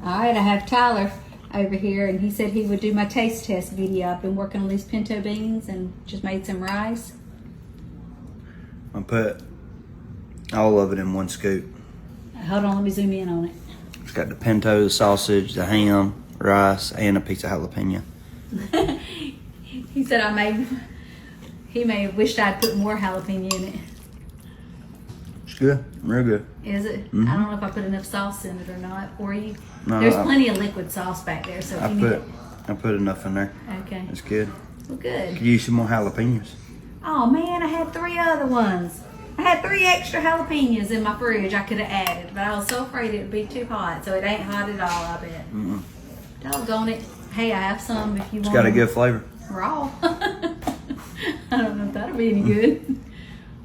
All right, I have Tyler over here, and he said he would do my taste test video. I've been working on these pinto beans and just made some rice. I put all of it in one scoop. Hold on, let me zoom in on it. It's got the pinto, the sausage, the ham, rice, and a piece of jalapeno. He said he may have wished I'd put more jalapeno in it. It's good, real good. Is it? Mm-hmm. I don't know if I put enough sauce in it or not for you. No, There's plenty of liquid sauce back there, so if you need it. I put enough in there. Okay. It's good. Well, good. Could use some more jalapenos. Oh man, I had 3 other ones. I had 3 extra jalapenos in my fridge I could have added, but I was so afraid it would be too hot, so it ain't hot at all, I bet. Mm-mm. Doggone it. Hey, I have some if you want. It's got a good flavor. Raw. I don't know if that'll be any good.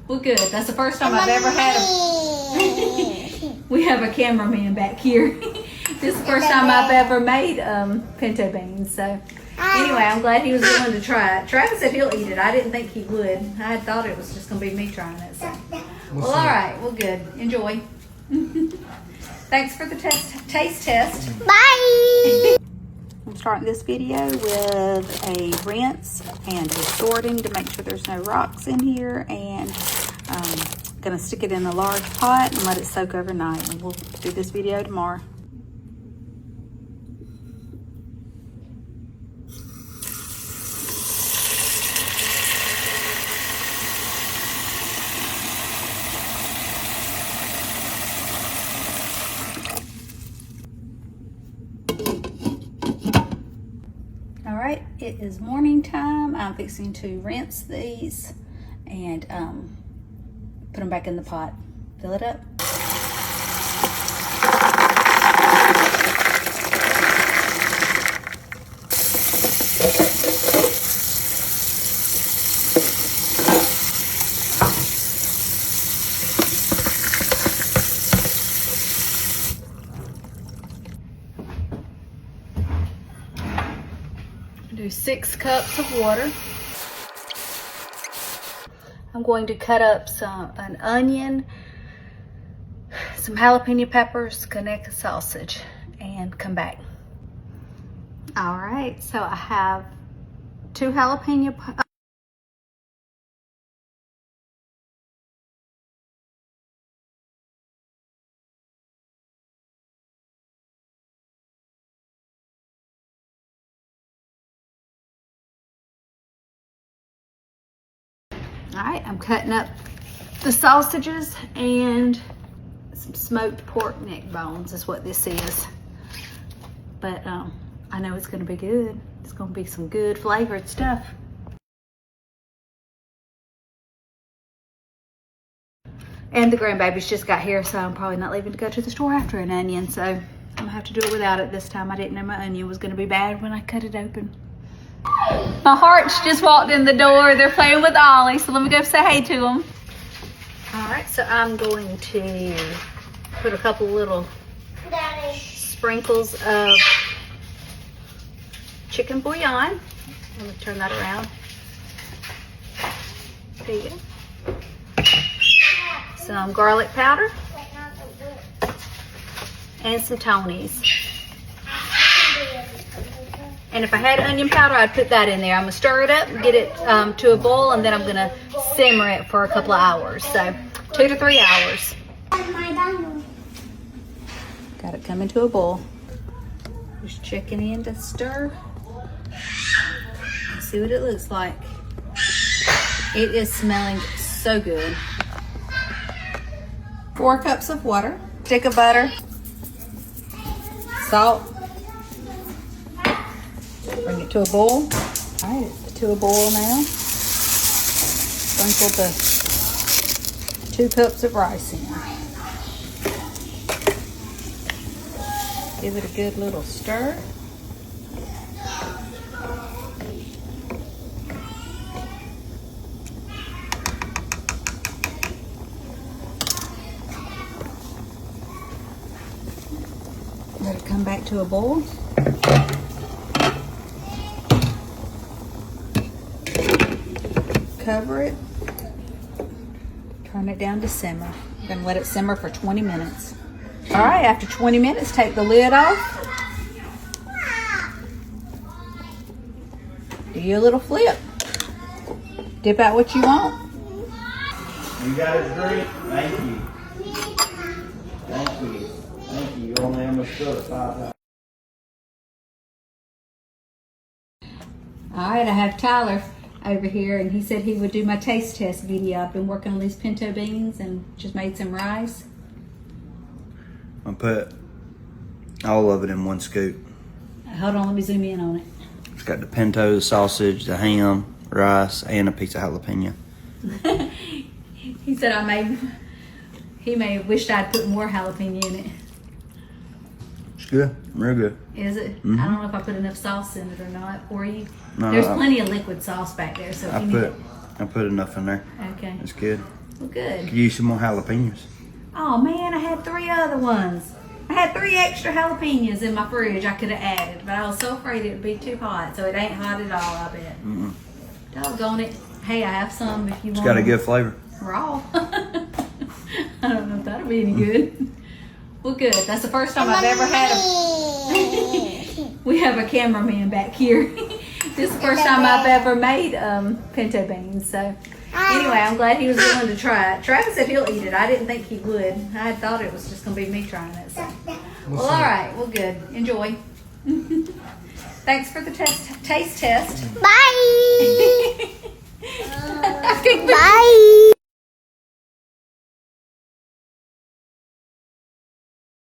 Well, good. That's the first time I've ever had a... We have a cameraman back here. This is the first time I've ever made pinto beans, so... Anyway, I'm glad he was willing to try it. Travis said he'll eat it. I didn't think he would. I had thought it was just going to be me trying it. So. Well, all right. Well, good. Enjoy. Thanks for the taste test. Bye! I'm starting this video with a rinse and a sorting to make sure there's no rocks in here. And I'm going to stick it in a large pot and let it soak overnight. And we'll do this video tomorrow. Alright, it is morning time. I'm fixing to rinse these and put them back in the pot. Fill it up. Do 6 cups of water. I'm going to cut up an onion, some jalapeno peppers, Conecuh sausage, and come back. All right, so I have 2 jalapeno All right, I'm cutting up the sausages and some smoked pork neck bones is what this is. But I know it's gonna be good. It's gonna be some good flavored stuff. And the grandbabies just got here, so I'm probably not leaving to go to the store after an onion, so I'm gonna have to do it without it this time. I didn't know my onion was gonna be bad when I cut it open. My hearts just walked in the door. They're playing with Ollie, so let me go say hey to them. All right, so I'm going to put a couple little sprinkles of chicken bouillon. Let me turn that around. There you go. Some garlic powder and some Tony's. And if I had onion powder, I'd put that in there. I'm gonna stir it up and get it to a boil, and then I'm gonna simmer it for a couple of hours. So 2 to 3 hours. Got it coming to a boil. Just checking in to stir. Let's see what it looks like. It is smelling so good. 4 cups of water, stick of butter, salt. Bring it to a boil. All right, it's to a boil now. Sprinkle the 2 cups of rice in. Give it a good little stir. Let it come back to a boil. Cover it, turn it down to simmer. I'm gonna let it simmer for 20 minutes. All right, after 20 minutes, take the lid off. Do you a little flip. Dip out what you want. You got a drink? Thank you. Thank you. Thank you. You only almost spilled it 5 times. All right, I have Tyler over here, and he said he would do my taste test video. I've been working on these pinto beans and just made some rice. I put all of it in one scoop. Hold on, let me zoom in on it. It's got the pinto sausage, the ham, rice, and a piece of jalapeno. He said he may have wished I'd put more jalapeno in it. It's good. Real good. Is it? Mm-hmm. I don't know if I put enough sauce in it or not for you. No, There's plenty of liquid sauce back there, so if you need I put enough in there. Okay. It's good. Well, good. Could use some more jalapenos. Oh man, I had 3 other ones. I had 3 extra jalapenos in my fridge I could have added, but I was so afraid it would be too hot, so it ain't hot at all, I bet. Mm-mm. Doggone it. Hey, I have some if you want. It's got a good flavor. Raw. I don't know if that'll be any good. Well, good. That's the first time I've ever had a... We have a cameraman back here. This is the first time I've ever made pinto beans. So anyway, I'm glad he was willing to try it. Travis said he'll eat it. I didn't think he would. I had thought it was just going to be me trying it. So. Well, all right. Well, good. Enjoy. Thanks for the taste test. Bye. Bye.